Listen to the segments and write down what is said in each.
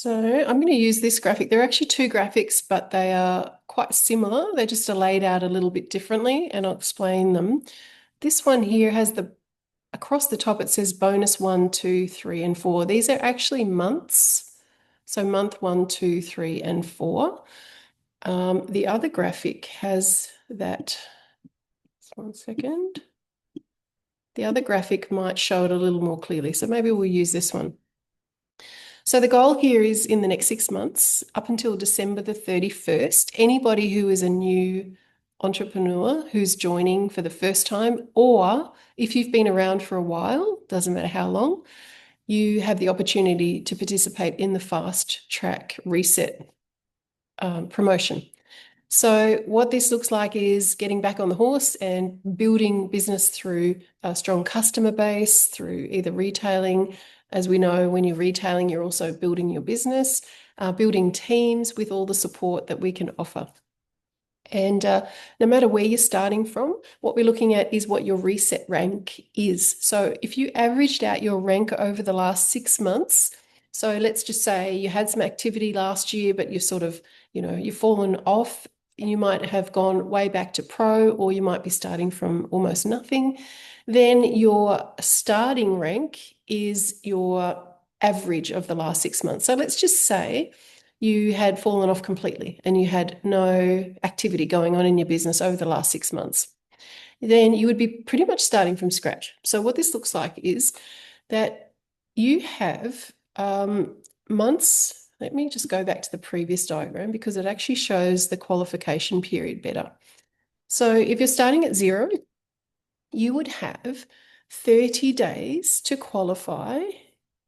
So I'm going to use this graphic. There are actually two graphics, but they are quite similar. They just are laid out a little bit differently, and I'll explain them. This one here has across the top, it says bonus 1, 2, 3, and 4. These are actually months. So month 1, 2, 3, and 4. The other graphic has that. Just one second. The other graphic might show it a little more clearly. So maybe we'll use this one. So the goal here is in the next 6 months, up until December the 31st, anybody who is a new entrepreneur who's joining for the first time, or if you've been around for a while, doesn't matter how long, you have the opportunity to participate in the fast track reset promotion. So what this looks like is getting back on the horse and building business through a strong customer base, through either retailing. As we know, when you're retailing, you're also building your business, building teams with all the support that we can offer. And no matter where you're starting from, what we're looking at is what your reset rank is. So if you averaged out your rank over the last 6 months, so let's just say you had some activity last year, but you've sort of, you've fallen off. You might have gone way back to pro, or you might be starting from almost nothing. Then your starting rank is your average of the last 6 months. So let's just say you had fallen off completely and you had no activity going on in your business over the last 6 months. Then you would be pretty much starting from scratch. So what this looks like is that you have months. Let me just go back to the previous diagram because it actually shows the qualification period better. So if you're starting at 0, you would have 30 days to qualify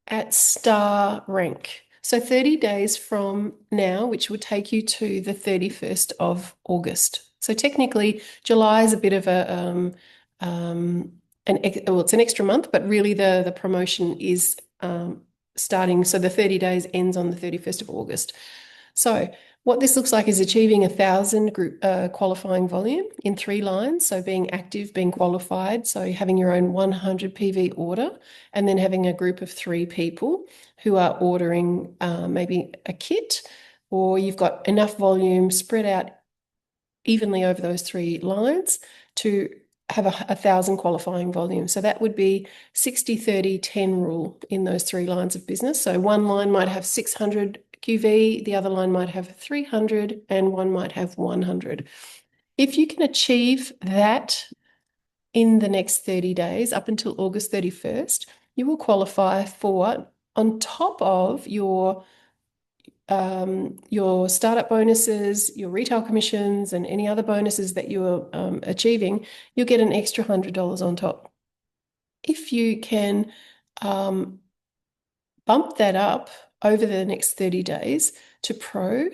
at star rank. So 30 days from now, which would take you to the 31st of August. So technically, July is a bit of it's an extra month, but really the promotion is starting. So the 30 days ends on the 31st of August. So what this looks like is achieving 1,000 group qualifying volume in 3 lines. So being active, being qualified, so having your own 100 PV order, and then having a group of 3 people who are ordering maybe a kit, or you've got enough volume spread out evenly over those 3 lines to have 1,000 qualifying volume. So that would be 60, 30, 10 rule in those 3 lines of business. So one line might have 600 QV, the other line might have 300, and one might have 100. If you can achieve that in the next 30 days, up until August 31st, you will qualify for, on top of your startup bonuses, your retail commissions, and any other bonuses that you're achieving, you'll get an extra $100 on top. If you can bump that up over the next 30 days to pro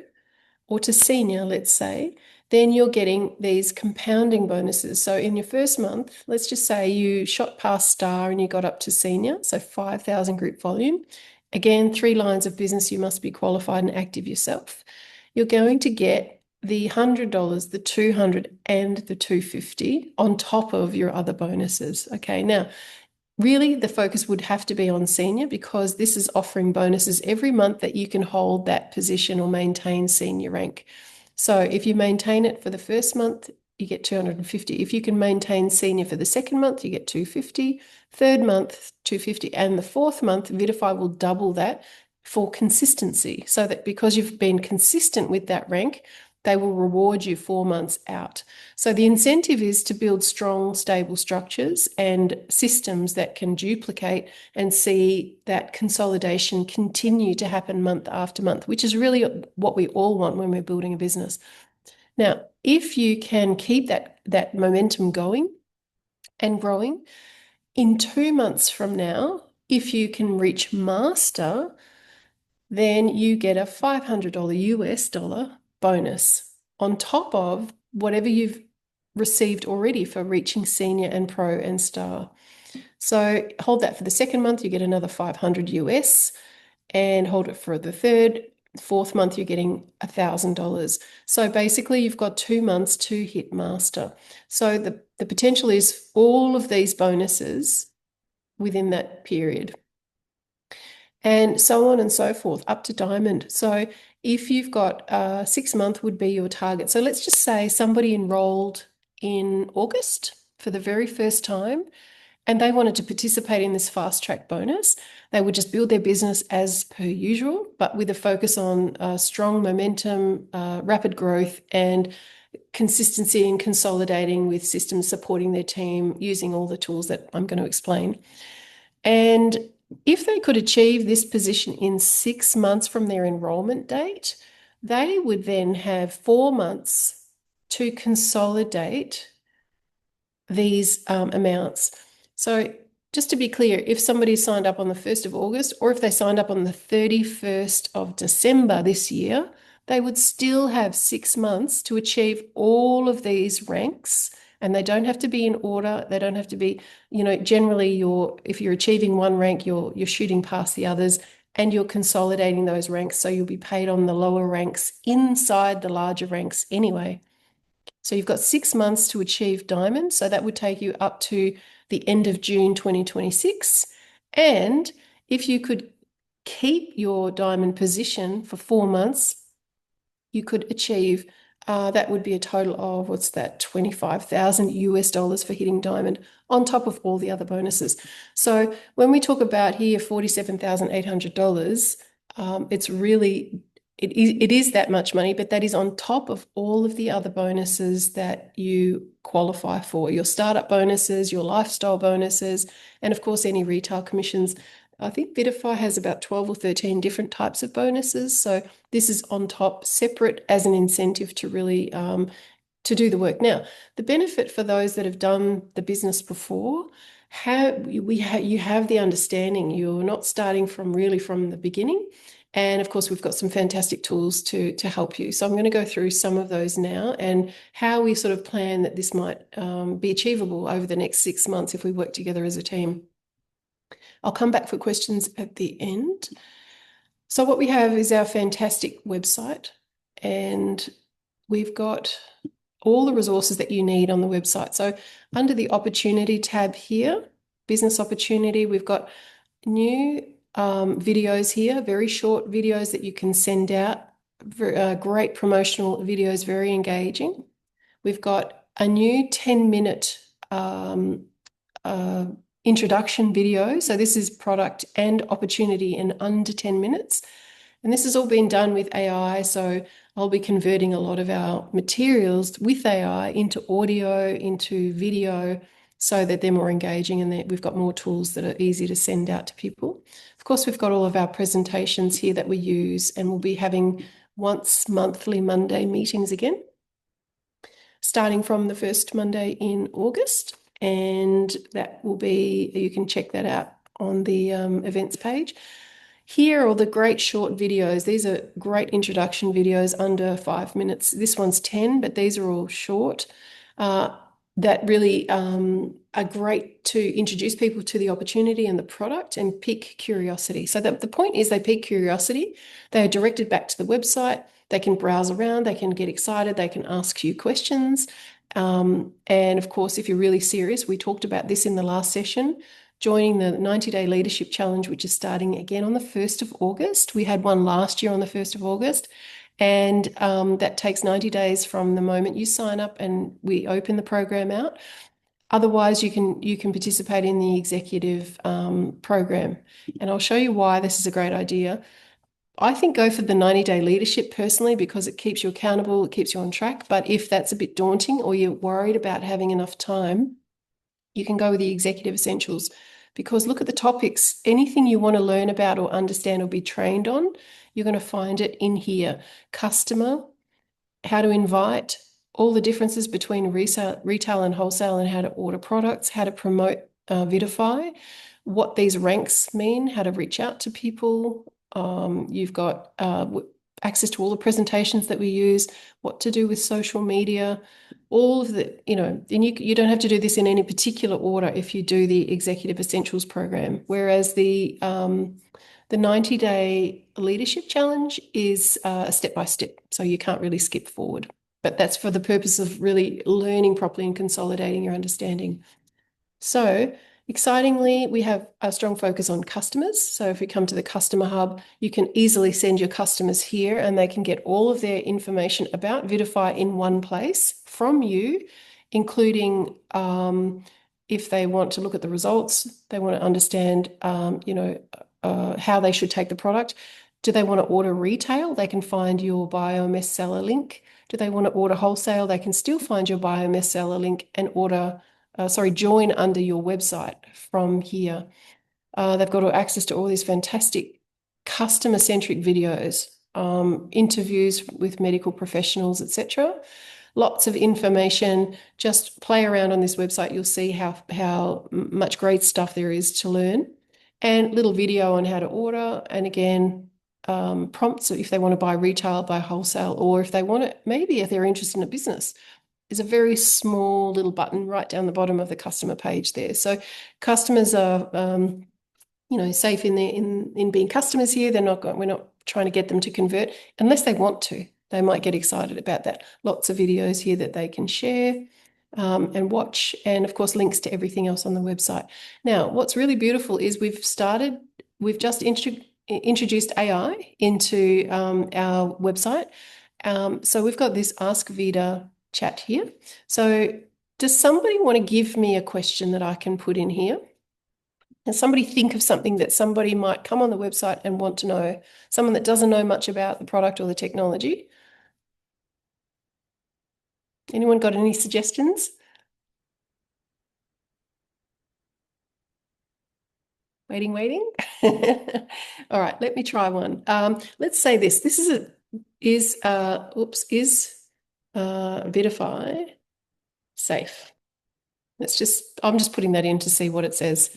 or to senior, let's say, then you're getting these compounding bonuses. So in your first month, let's just say you shot past star and you got up to senior, so 5,000 group volume. Again, 3 lines of business, you must be qualified and active yourself. You're going to get the $100, the $200, and the $250 on top of your other bonuses. Okay, now, really, the focus would have to be on senior because this is offering bonuses every month that you can hold that position or maintain senior rank. So if you maintain it for the first month, you get 250. If you can maintain senior for the second month, you get 250. Third month, 250. And the fourth month, VIDAFY will double that for consistency. So that because you've been consistent with that rank, they will reward you 4 months out. So the incentive is to build strong, stable structures and systems that can duplicate and see that consolidation continue to happen month after month, which is really what we all want when we're building a business. Now, if you can keep that momentum going and growing, in 2 months from now, if you can reach master, then you get a $500 US dollar bonus on top of whatever you've received already for reaching senior and pro and star. So hold that for the second month, you get another 500 US, and hold it for the third. Fourth month, you're getting $1,000. So basically, you've got 2 months to hit master. So the potential is all of these bonuses within that period. and so on and so forth, up to diamond. So if you've got 6 month would be your target. So let's just say somebody enrolled in August for the very first time and they wanted to participate in this fast track bonus. They would just build their business as per usual, but with a focus on strong momentum, rapid growth, and consistency and consolidating with systems supporting their team using all the tools that I'm going to explain. And if they could achieve this position in 6 months from their enrollment date, they would then have 4 months to consolidate these amounts. So just to be clear, if somebody signed up on the 1st of August or if they signed up on the 31st of December this year, they would still have 6 months to achieve all of these ranks. And they don't have to be in order. They don't have to be, generally if you're achieving one rank, you're shooting past the others and you're consolidating those ranks. So you'll be paid on the lower ranks inside the larger ranks anyway. So you've got 6 months to achieve diamond. So that would take you up to the end of June 2026. And if you could keep your diamond position for 4 months, you could achieve, that would be a total of, what's that, 25,000 US dollars for hitting diamond on top of all the other bonuses. So when we talk about here $47,800, it's really, it is that much money, but that is on top of all of the other bonuses that you qualify for, your startup bonuses, your lifestyle bonuses, and of course, any retail commissions. I think VIDAFY has about 12 or 13 different types of bonuses. So this is on top, separate as an incentive to really to do the work. Now, the benefit for those that have done the business before, you have the understanding. You're not starting from the beginning. And of course, we've got some fantastic tools to help you. So I'm going to go through some of those now and how we sort of plan that this might be achievable over the next 6 months if we work together as a team. I'll come back for questions at the end. So what we have is our fantastic website, and we've got all the resources that you need on the website. So under the opportunity tab here, business opportunity, we've got new videos here, very short videos that you can send out, great promotional videos, very engaging. We've got a new 10-minute introduction video. So this is product and opportunity in under 10 minutes. And this has all been done with AI. So I'll be converting a lot of our materials with AI into audio, into video, so that they're more engaging and that we've got more tools that are easy to send out to people. Of course, we've got all of our presentations here that we use, and we'll be having once monthly Monday meetings again, starting from the first Monday in August. And that will be, you can check that out on the events page. Here are all the great short videos. These are great introduction videos under 5 minutes. This one's 10, but these are all short. That really are great to introduce people to the opportunity and the product and pique curiosity. So the point is they pique curiosity. They are directed back to the website. They can browse around. They can get excited. They can ask you questions. And of course, if you're really serious, we talked about this in the last session, joining the 90-day leadership challenge, which is starting again on the 1st of August. We had one last year on the 1st of August. And that takes 90 days from the moment you sign up and we open the program out. Otherwise, you can participate in the executive program. And I'll show you why this is a great idea. I think go for the 90-day leadership personally because it keeps you accountable, it keeps you on track. But if that's a bit daunting or you're worried about having enough time, you can go with the executive essentials, because look at the topics. Anything you want to learn about or understand or be trained on, you're going to find it in here. Customer, how to invite, all the differences between retail and wholesale, and how to order products, how to promote VIDAFY, what these ranks mean, how to reach out to people. You've got access to all the presentations that we use, what to do with social media, all of the, and you don't have to do this in any particular order if you do the Executive Essentials program, whereas the 90-day leadership challenge is a step-by-step, so you can't really skip forward. But that's for the purpose of really learning properly and consolidating your understanding. So Excitingly, we have a strong focus on customers. So if we come to the customer hub, you can easily send your customers here and they can get all of their information about VIDAFY in one place from you, including if they want to look at the results, they want to understand, how they should take the product. Do they want to order retail? They can find your biomass seller link. Do they want to order wholesale? They can still find your biomass seller link and join under your website from here. They've got access to all these fantastic customer-centric videos, interviews with medical professionals, etc. Lots of information. Just play around on this website. You'll see how much great stuff there is to learn. And little video on how to order. And again, prompts if they want to buy retail, buy wholesale, or if they want it, maybe if they're interested in a business. There's a very small little button right down the bottom of the customer page there. So customers are, safe in being customers here. We're not trying to get them to convert unless they want to. They might get excited about that. Lots of videos here that they can share and watch, and of course links to everything else on the website. Now, what's really beautiful is we've just introduced AI into our website. So we've got this Ask Vida chat here. So does somebody want to give me a question that I can put in here? And somebody think of something that somebody might come on the website and want to know, someone that doesn't know much about the product or the technology. Anyone got any suggestions? Waiting. All right, let me try one. Let's say this. This is VIDAFY safe? I'm just putting that in to see what it says.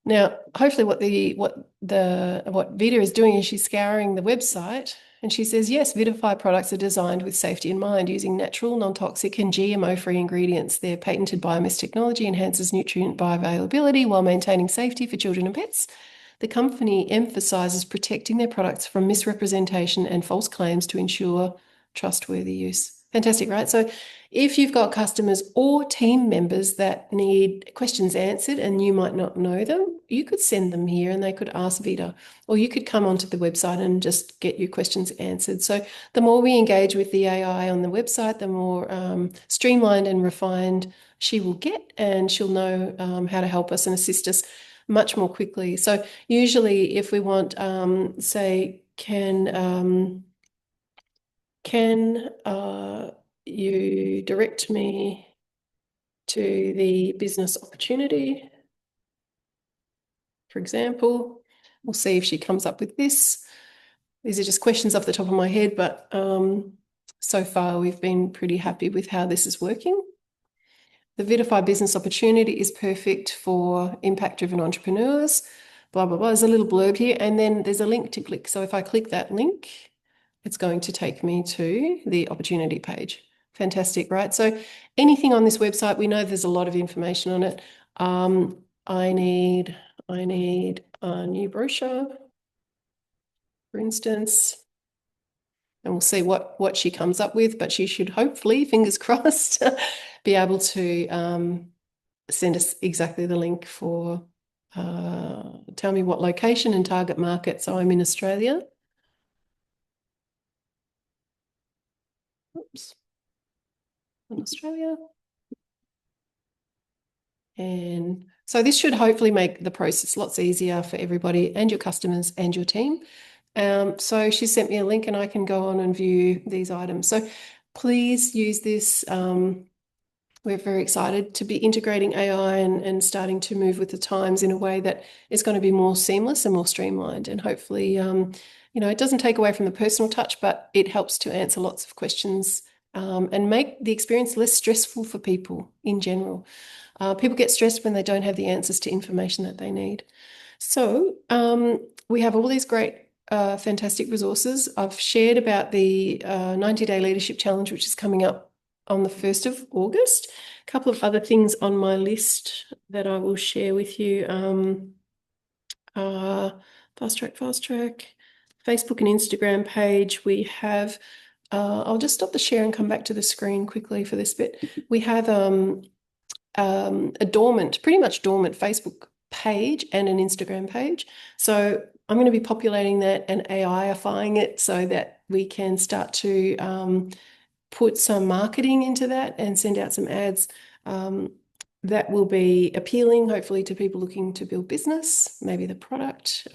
Now, hopefully what Vida is doing is she's scouring the website and she says, yes, VIDAFY products are designed with safety in mind, using natural, non-toxic and GMO-free ingredients. Their patented biomass technology enhances nutrient bioavailability while maintaining safety for children and pets. The company emphasizes protecting their products from misrepresentation and false claims to ensure trustworthy use. Fantastic, right? So if you've got customers or team members that need questions answered and you might not know them, you could send them here and they could ask Vida, or you could come onto the website and just get your questions answered. So the more we engage with the AI on the website, the more streamlined and refined she will get, and she'll know how to help us and assist us much more quickly. So usually if we want, say, can you direct me to the business opportunity, for example? We'll see if she comes up with this. These are just questions off the top of my head, but so far we've been pretty happy with how this is working. The VIDAFY business opportunity is perfect for impact-driven entrepreneurs, blah, blah, blah. There's a little blurb here, and then there's a link to click. So if I click that link, it's going to take me to the opportunity page. Fantastic, right? So anything on this website, we know there's a lot of information on it. I need a new brochure, for instance, and we'll see what she comes up with, but she should hopefully, fingers crossed, be able to send us exactly the link for, tell me what location and target market. So I'm in Australia. Oops. In Australia. And so this should hopefully make the process lots easier for everybody and your customers and your team. So she sent me a link and I can go on and view these items. So please use this. We're very excited to be integrating AI and starting to move with the times in a way that is going to be more seamless and more streamlined. And hopefully, it doesn't take away from the personal touch, but it helps to answer lots of questions and make the experience less stressful for people in general. People get stressed when they don't have the answers to information that they need. So we have all these great, fantastic resources. I've shared about the 90-day leadership challenge, which is coming up on the 1st of August. A couple of other things on my list that I will share with you. Fast track. Facebook and Instagram page. We have, I'll just stop the share and come back to the screen quickly for this bit. We have a pretty much dormant Facebook page and an Instagram page. So I'm going to be populating that and AI-ifying it so that we can start to put some marketing into that and send out some ads that will be appealing, hopefully, to people looking to build business, maybe the product,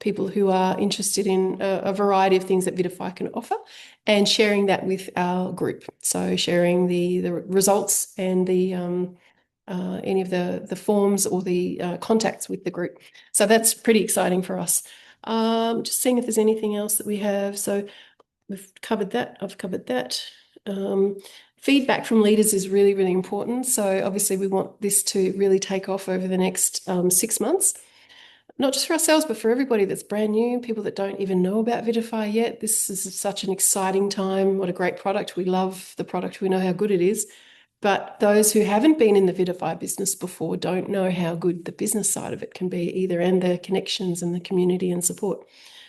people who are interested in a variety of things that VIDAFY can offer, and sharing that with our group. So sharing the results and the any of the forms or the contacts with the group. So that's pretty exciting for us. Just seeing if there's anything else that we have. So we've covered that. I've covered that. Feedback from leaders is really, really important. So obviously we want this to really take off over the next 6 months, not just for ourselves, but for everybody that's brand new, people that don't even know about VIDAFY yet. This is such an exciting time. What a great product. We love the product. We know how good it is. But those who haven't been in the VIDAFY business before don't know how good the business side of it can be either, and the connections and the community and support.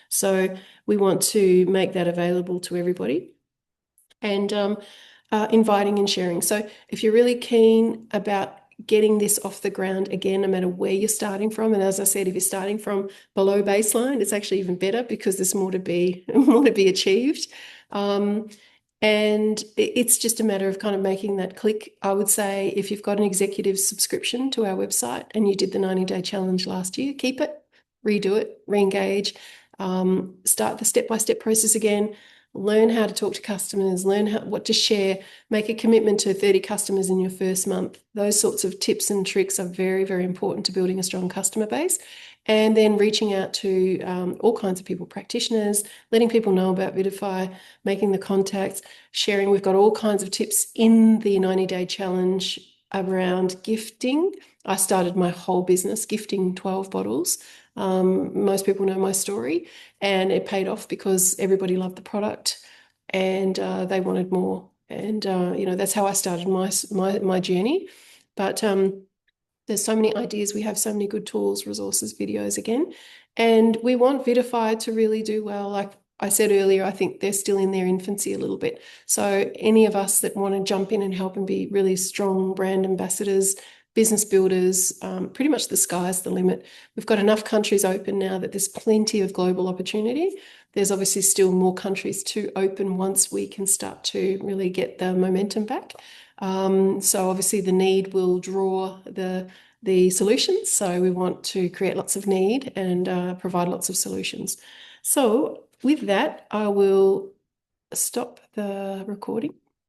So we want to make that available to everybody and inviting and sharing. So if you're really keen about getting this off the ground, again, no matter where you're starting from, and as I said, if you're starting from below baseline, it's actually even better because there's more to be achieved. And it's just a matter of kind of making that click. I would say if you've got an executive subscription to our website and you did the 90-day challenge last year, keep it, redo it, re-engage, start the step-by-step process again, learn how to talk to customers, learn what to share, make a commitment to 30 customers in your first month. Those sorts of tips and tricks are very, very important to building a strong customer base. And then reaching out to all kinds of people, practitioners, letting people know about VIDAFY, making the contacts, sharing. We've got all kinds of tips in the 90-day challenge around gifting. I started my whole business gifting 12 bottles. Most people know my story, and it paid off because everybody loved the product and they wanted more. And that's how I started my journey. But there's so many ideas. We have so many good tools, resources, videos again. And we want VIDAFY to really do well. Like I said earlier, I think they're still in their infancy a little bit. So any of us that want to jump in and help and be really strong brand ambassadors, business builders, pretty much the sky's the limit. We've got enough countries open now that there's plenty of global opportunity. There's obviously still more countries to open once we can start to really get the momentum back. So obviously the need will draw the solutions. So we want to create lots of need and provide lots of solutions. So with that, I will stop the recording.